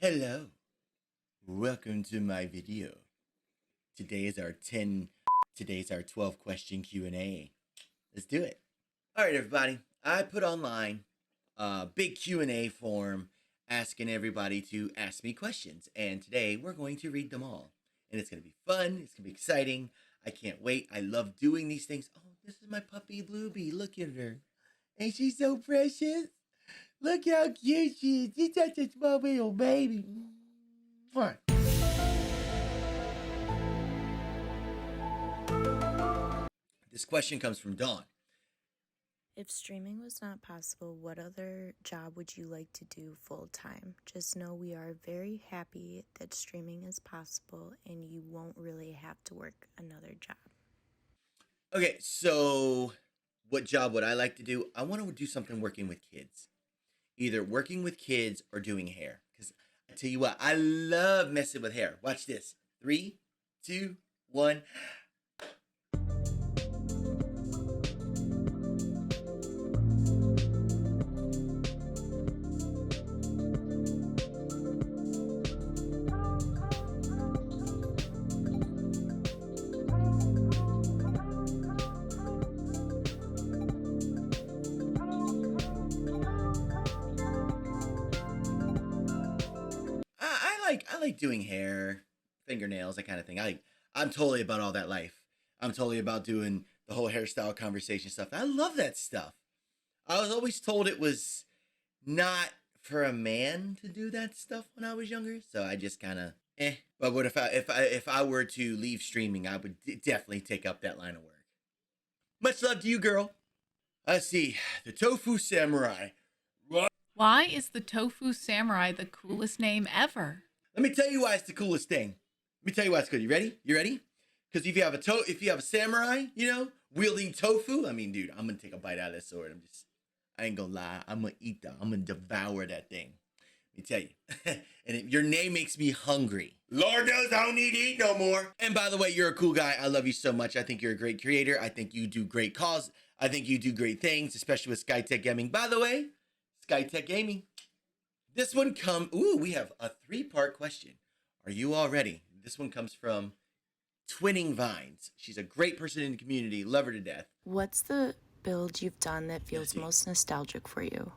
Hello, welcome to my video. Today's our 12 question Q&A. Let's do it. All right, everybody. I put online a big Q&A form asking everybody to ask me questions. And today we're going to read them all. And it's going to be fun. It's going to be exciting. I can't wait. I love doing these things. Oh, this is my puppy, Bluebee. Look at her. Ain't she so precious? Look how cute she is. She's such a small little baby. Fine. This question comes from Dawn. If streaming was not possible, what other job would you like to do full-time? Just know we are very happy that streaming is possible and you won't really have to work another job. Okay, so what job would I like to do? I want to do something working with kids. Either working with kids or doing hair. Because I tell you what, I love messing with hair. Watch this. 3, 2, 1. I like doing hair, fingernails, that kind of thing. I'm totally about all that life. I'm totally about doing the whole hairstyle conversation stuff. I love that stuff. I was always told it was not for a man to do that stuff when I was younger, so I just kind of But what if I were to leave streaming, I would definitely take up that line of work. Much love to you, girl. Let's see, the Tofu Samurai. Why is the Tofu Samurai the coolest name ever? Let me tell you why it's the coolest thing. Let me tell you why it's good. You ready? You ready? Because if you have a samurai, wielding tofu, I mean, dude, I'm gonna take a bite out of this sword. I ain't gonna lie. I'm gonna eat that. I'm gonna devour that thing. Let me tell you. And your name makes me hungry. Lord knows I don't need to eat no more. And by the way, you're a cool guy. I love you so much. I think you're a great creator. I think you do great cause. I think you do great things, especially with 𝐍𝐞𝐞𝐝 Gaming. By the way, 𝐍𝐞𝐞𝐝 Gaming. This one we have a 3-part question. Are you all ready? This one comes from Twinning Vines. She's a great person in the community. Love her to death. What's the build you've done that feels most nostalgic for you?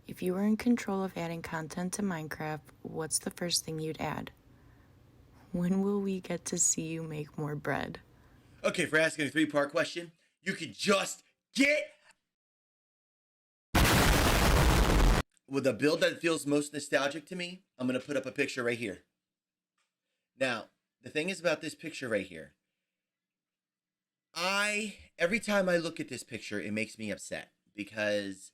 If you were in control of adding content to Minecraft, what's the first thing you'd add? When will we get to see you make more bread? Okay, for asking a 3-part question, you could just get with a build that feels most nostalgic to me. I'm going to put up a picture right here. Now, the thing is about this picture right here. Every time I look at this picture, it makes me upset because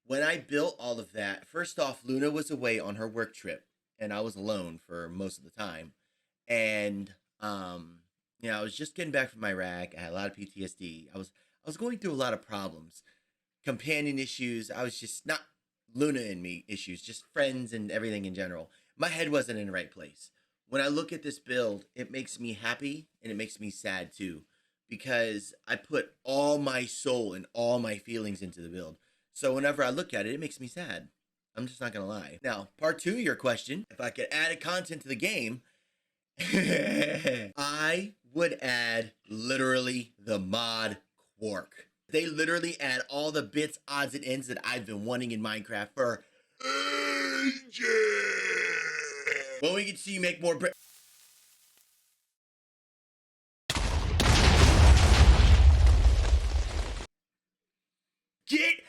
when I built all of that, first off, Luna was away on her work trip and I was alone for most of the time. And, I was just getting back from Iraq. I had a lot of PTSD. I was going through a lot of problems, companion issues. I was just not Luna and me issues, just friends and everything in general. My head wasn't in the right place. When I look at this build, it makes me happy and it makes me sad too, because I put all my soul and all my feelings into the build. So whenever I look at it, it makes me sad. I'm just not gonna lie. Now, part 2 of your question, if I could add content to the game, I would add literally the mod Quark. They literally add all the bits, odds, and ends that I've been wanting in Minecraft for ages. When we can see you make more Get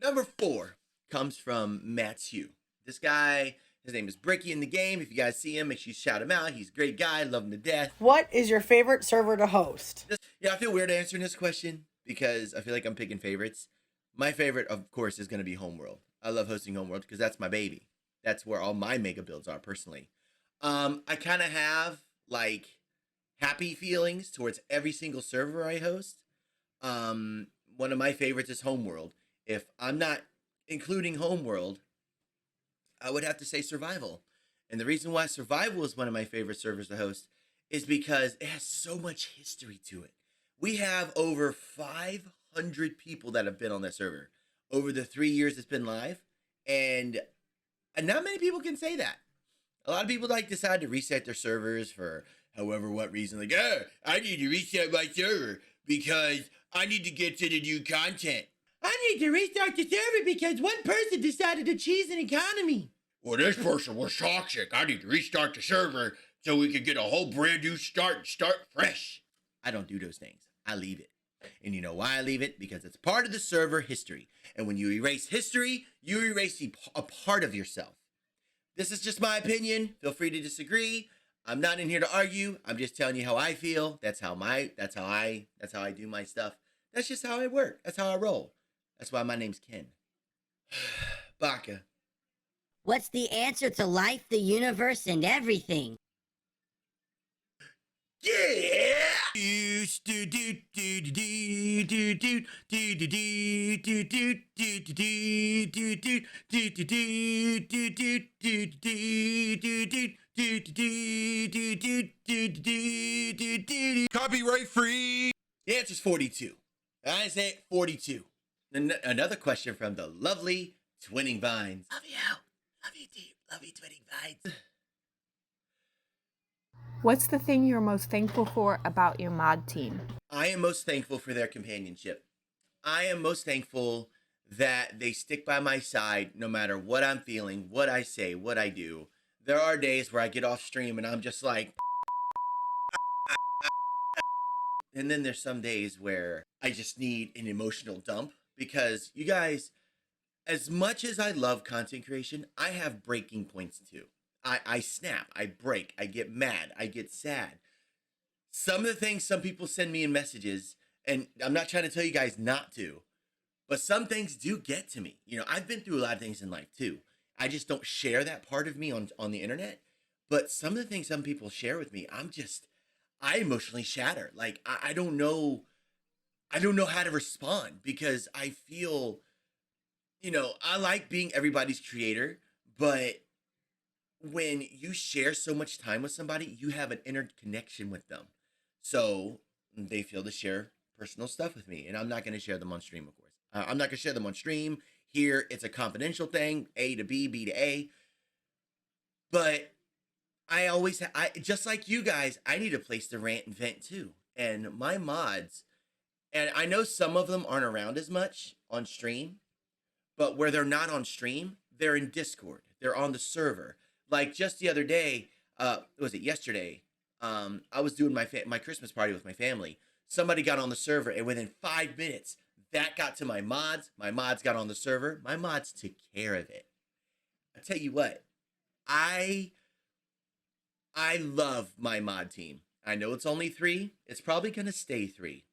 Number 4 comes from Matthew. This guy, his name is Bricky in the game. If you guys see him, make sure you shout him out. He's a great guy. Love him to death. What is your favorite server to host? I feel weird answering this question because I feel like I'm picking favorites. My favorite, of course, is going to be Homeworld. I love hosting Homeworld because that's my baby. That's where all my mega builds are personally. I kind of have like happy feelings towards every single server I host. One of my favorites is Homeworld. If I'm not including Homeworld, I would have to say Survival. And the reason why Survival is one of my favorite servers to host is because it has so much history to it. We have over 500 people that have been on that server. over the 3 years it's been live. And not many people can say that. A lot of people decide to reset their servers for however what reason. Like, oh, I need to reset my server because I need to get to the new content. I need to restart the server because one person decided to cheese an economy. Well, this person was toxic. I need to restart the server so we can get a whole brand new start and start fresh. I don't do those things. I leave it. And you know why I leave it? Because it's part of the server history. And when you erase history, you erase a part of yourself. This is just my opinion. Feel free to disagree. I'm not in here to argue. I'm just telling you how I feel. That's how I do my stuff. That's just how I work. That's how I roll. That's why my name's Ken. Baka. What's the answer to life, the universe, and everything? Yeah! Copyright free. The answer's 42. I say 42. Another question from the lovely Twinning Vines. Love you. Love you deep. Love you, Twinning Vines. What's the thing you're most thankful for about your mod team? I am most thankful for their companionship. I am most thankful that they stick by my side no matter what I'm feeling, what I say, what I do. There are days where I get off stream and I'm just like... And then there's some days where I just need an emotional dump because you guys, as much as I love content creation, I have breaking points too. I snap, I break, I get mad, I get sad. Some of the things some people send me in messages, and I'm not trying to tell you guys not to, but some things do get to me. You know, I've been through a lot of things in life too. I just don't share that part of me on the internet. But some of the things some people share with me, I emotionally shatter. Like, I don't know how to respond because I feel, you know, I like being everybody's creator, but when you share so much time with somebody, you have an inner connection with them. So they feel to share personal stuff with me, and I'm not going to share them on stream, of course. I'm not going to share them on stream. Here, it's a confidential thing, A to B, B to A. But I just like you guys, I need a place to rant and vent too. And my mods, and I know some of them aren't around as much on stream, but where they're not on stream, they're in Discord. They're on the server. Like just the other day, yesterday? I was doing my Christmas party with my family. Somebody got on the server, and within 5 minutes, that got to my mods. My mods got on the server. My mods took care of it. I tell you what, I love my mod team. I know it's only 3. It's probably going to stay 3.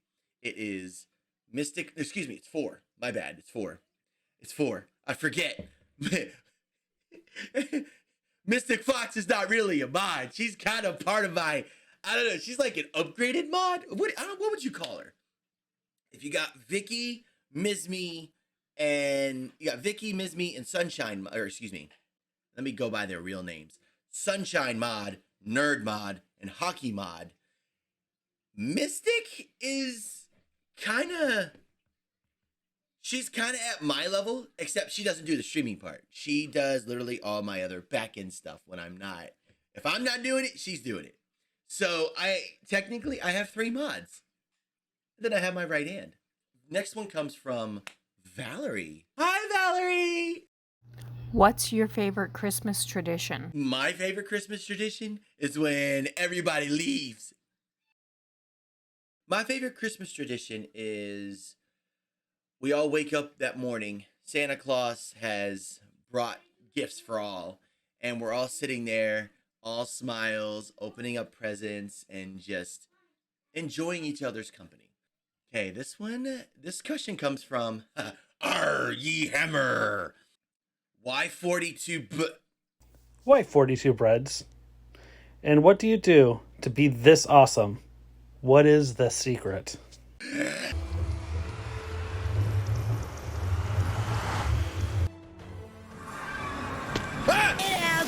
It is it's 4. My bad. It's 4. It's 4. I forget. Mystic Fox is not really a mod. She's kind of part of my, I don't know, she's like an upgraded mod. What would you call her? If you got Vicky, Mizme, and Sunshine, or excuse me, let me go by their real names. Sunshine Mod, Nerd Mod, and Hockey Mod. Mystic is she's kind of at my level, except she doesn't do the streaming part. She does literally all my other back-end stuff when I'm not. If I'm not doing it, she's doing it. So I have 3 mods. Then I have my right hand. Next one comes from Valerie. Hi, Valerie! What's your favorite Christmas tradition? My favorite Christmas tradition is when everybody leaves. My favorite Christmas tradition is we all wake up that morning. Santa Claus has brought gifts for all, and we're all sitting there, all smiles, opening up presents, and just enjoying each other's company. Okay, this question comes from 𝐸𝐸𝐻ammer. Why 42 Why 42 breads? And what do you do to be this awesome? What is the secret?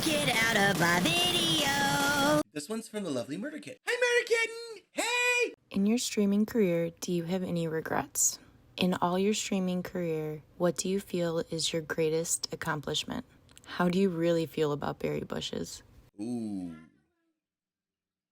Get out of my video. This one's from the lovely Murder Kitten. Hi, Murder Kitten! Hey! In your streaming career, do you have any regrets? In all your streaming career, what do you feel is your greatest accomplishment? How do you really feel about berry bushes? Ooh.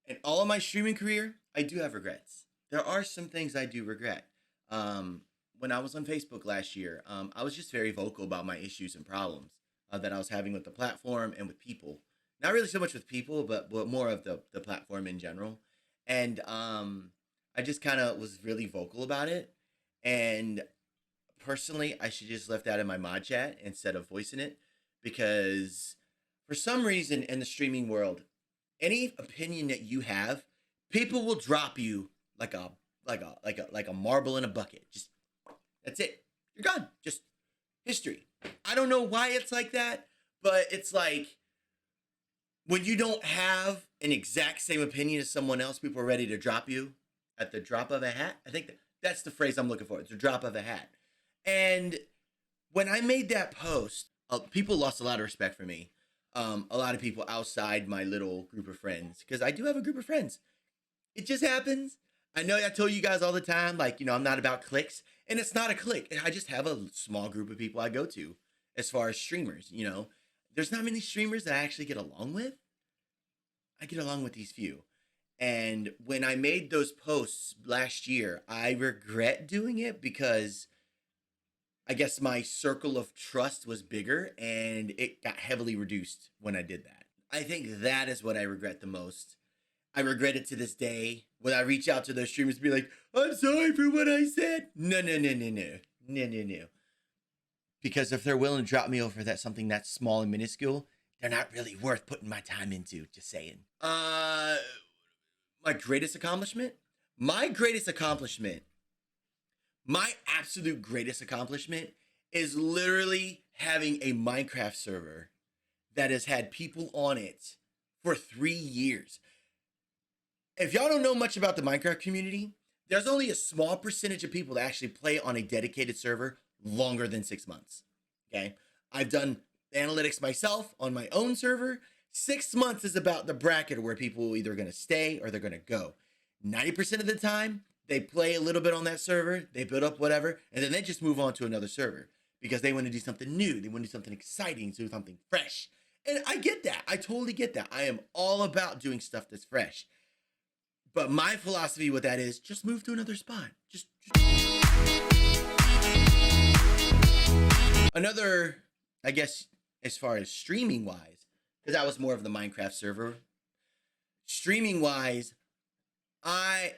In all of my streaming career, I do have regrets. There are some things I do regret. When I was on Facebook last year, I was just very vocal about my issues and problems that I was having with the platform and with people. Not really so much with people, but more of the platform in general. And I just kind of was really vocal about it. And personally, I should just left that in my mod chat instead of voicing it, because for some reason in the streaming world, any opinion that you have, people will drop you like a marble in a bucket. Just that's it. You're gone. Just history. I don't know why it's like that, but it's like when you don't have an exact same opinion as someone else, people are ready to drop you at the drop of a hat. I think that's the phrase I'm looking for. It's the drop of a hat. And when I made that post, people lost a lot of respect for me. A lot of people outside my little group of friends, because I do have a group of friends. It just happens. I know I tell you guys all the time, like, I'm not about cliques, and it's not a clique. I just have a small group of people I go to as far as streamers, There's not many streamers that I actually get along with. I get along with these few. And when I made those posts last year, I regret doing it because I guess my circle of trust was bigger and it got heavily reduced when I did that. I think that is what I regret the most. I regret it to this day when I reach out to those streamers and be like, I'm sorry for what I said. No. Because if they're willing to drop me over that something that's small and minuscule, they're not really worth putting my time into, just saying. My greatest accomplishment? My absolute greatest accomplishment is literally having a Minecraft server that has had people on it for 3 years. If y'all don't know much about the Minecraft community, there's only a small percentage of people that actually play on a dedicated server longer than 6 months. Okay? I've done analytics myself on my own server. 6 months is about the bracket where people are either going to stay or they're going to go. 90% of the time, they play a little bit on that server, they build up whatever, and then they just move on to another server because they want to do something new. They want to do something exciting, do something fresh. And I get that. I totally get that. I am all about doing stuff that's fresh. But my philosophy with that is just move to another spot. Just... Another, I guess, as far as streaming wise, because that was more of the Minecraft server. Streaming wise,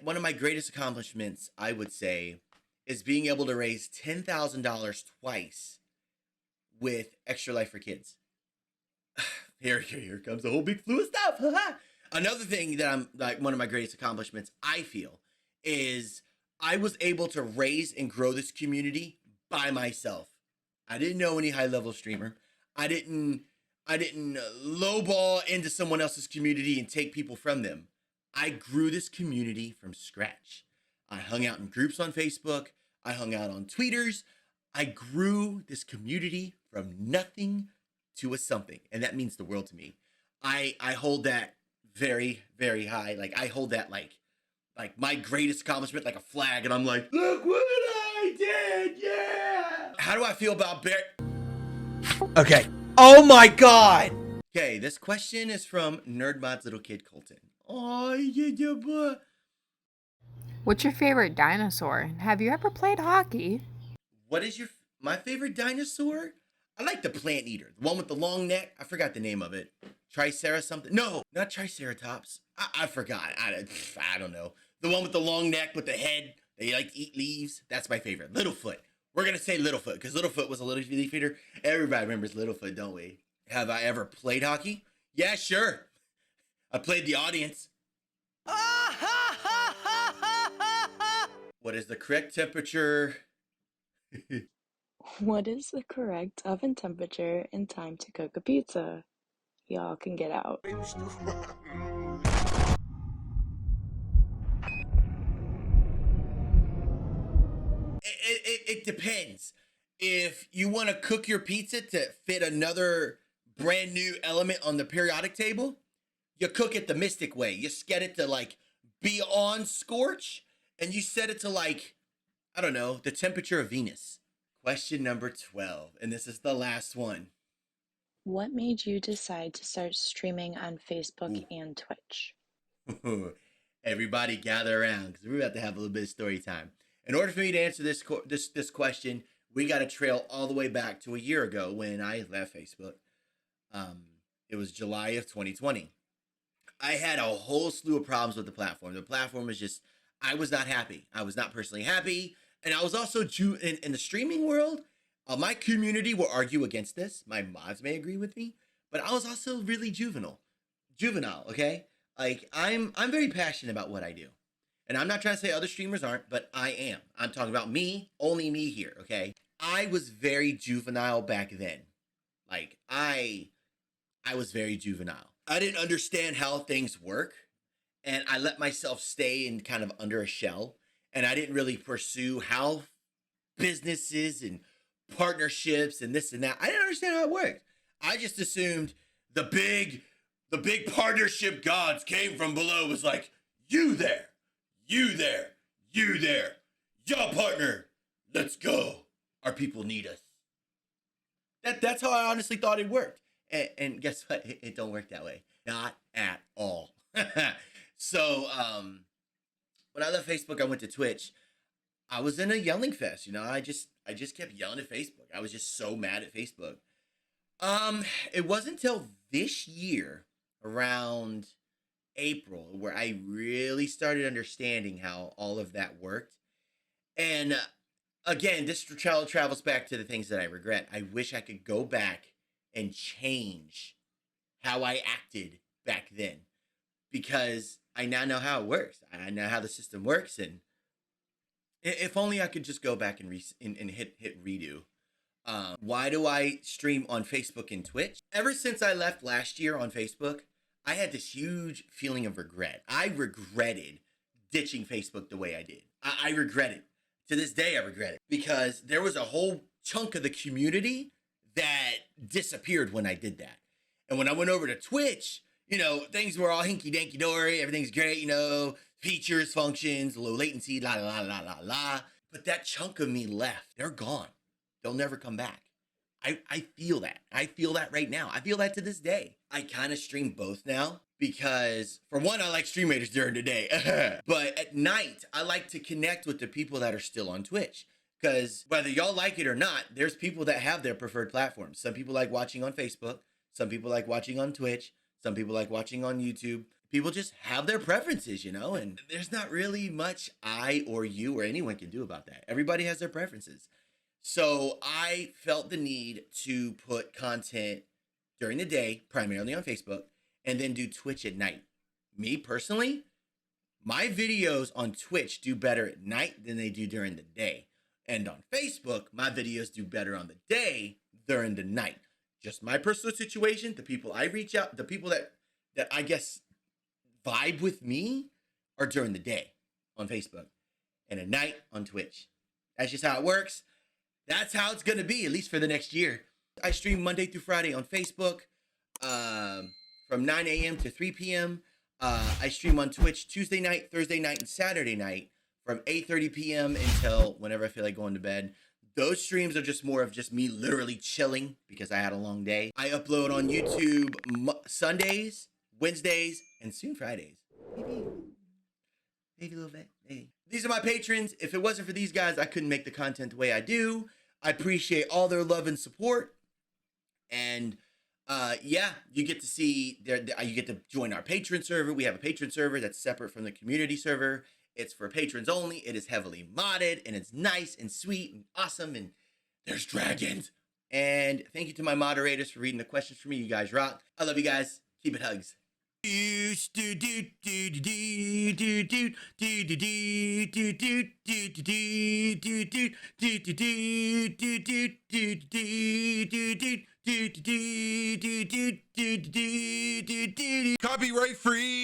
one of my greatest accomplishments, I would say, is being able to raise $10,000 twice with Extra Life for Kids. Here comes the whole big flu of stuff. Another thing that I'm like one of my greatest accomplishments, I feel, is I was able to raise and grow this community by myself. I didn't know any high-level streamer. I didn't lowball into someone else's community and take people from them. I grew this community from scratch. I hung out in groups on Facebook. I hung out on tweeters. I grew this community from nothing to a something, and that means the world to me. I hold that very, very high. Like I hold that like my greatest accomplishment, like a flag, and I'm like, look what I did, yeah. How do I feel about Okay. Oh my God. Okay, this question is from Nerdmod's little kid Colton. Oh, yeah, boy. What's your favorite dinosaur? Have you ever played hockey? What is my favorite dinosaur? I like the plant eater, the one with the long neck. I forgot the name of it. Triceratops something? No, not Triceratops. I forgot. I don't know. The one with the long neck with the head. They like to eat leaves. That's my favorite. Littlefoot. We're gonna say Littlefoot because Littlefoot was a little leaf eater. Everybody remembers Littlefoot, don't we? Have I ever played hockey? Yeah, sure. I played the audience. What is the correct temperature? What is the correct oven temperature and time to cook a pizza? Y'all can get out. It depends. If you want to cook your pizza to fit another brand new element on the periodic table, you cook it the Mystic way. You set it to like beyond scorch, and you set it to like I don't know, the temperature of Venus. Question number 12, and this is the last one. What made you decide to start streaming on Facebook and Twitch? Everybody gather around because we're about to have a little bit of story time. In order for me to answer this question, we got to trail all the way back to a year ago when I left Facebook. It was July of 2020. I had a whole slew of problems with the platform. The platform was just, I was not happy. I was not personally happy. And I was also, in the streaming world, my community will argue against this. My mods may agree with me. But I was also really juvenile, okay? Like, I'm very passionate about what I do. And I'm not trying to say other streamers aren't, but I am. I'm talking about me, only me here, okay? I was very juvenile back then. Like, I was very juvenile. I didn't understand how things work, and I let myself stay in kind of under a shell, and I didn't really pursue how businesses and partnerships and this and that. I didn't understand how it worked. I just assumed the big partnership gods came from below, was like, you there, you there, you there, y'all partner, let's go. Our people need us. That's how I honestly thought it worked. And guess what? It don't work that way. Not at all. So when I left Facebook, I went to Twitch. I was in a yelling fest. You know, I just kept yelling at Facebook. I was just so mad at Facebook. It wasn't until this year, around April, where I really started understanding how all of that worked. And again, this travels back to the things that I regret. I wish I could go back and change how I acted back then, because I now know how it works. I know how the system works, and if only I could just go back and hit redo. Why do I stream on Facebook and Twitch? Ever since I left last year on Facebook, I had this huge feeling of regret. I regretted ditching Facebook the way I did. I regret it. To this day, I regret it, because there was a whole chunk of the community that disappeared when I did that. And when I went over to Twitch, you know, things were all hinky-danky dory, everything's great, you know, features, functions, low latency, la la la la la la. But that chunk of me left. They're gone. They'll never come back. I feel that. I feel that right now. I feel that to this day. I kind of stream both now because, for one, I like stream raters during the day. But at night, I like to connect with the people that are still on Twitch. Because whether y'all like it or not, there's people that have their preferred platforms. Some people like watching on Facebook. Some people like watching on Twitch. Some people like watching on YouTube. People just have their preferences, you know, and there's not really much I or you or anyone can do about that. Everybody has their preferences. So I felt the need to put content during the day, primarily on Facebook, and then do Twitch at night. Me personally, my videos on Twitch do better at night than they do during the day. And on Facebook, my videos do better on the day during the night. Just my personal situation, the people I reach out, the people that I guess vibe with me are during the day on Facebook and at night on Twitch. That's just how it works. That's how it's going to be, at least for the next year. I stream Monday through Friday on Facebook from 9 a.m. to 3 p.m. I stream on Twitch Tuesday night, Thursday night, and Saturday night from 8:30 p.m. until whenever I feel like going to bed. Those streams are just more of just me literally chilling because I had a long day. I upload on YouTube Sundays, Wednesdays, and soon Fridays. Maybe a little bit. Maybe. These are my patrons. If it wasn't for these guys, I couldn't make the content the way I do. I appreciate all their love and support. And yeah, you get to see, you get to join our patron server. We have a patron server that's separate from the community server. It's for patrons only. It is heavily modded, and it's nice and sweet and awesome, and there's dragons. And thank you to my moderators for reading the questions for me. You guys rock. I love you guys. Keep it hugs. Copyright free.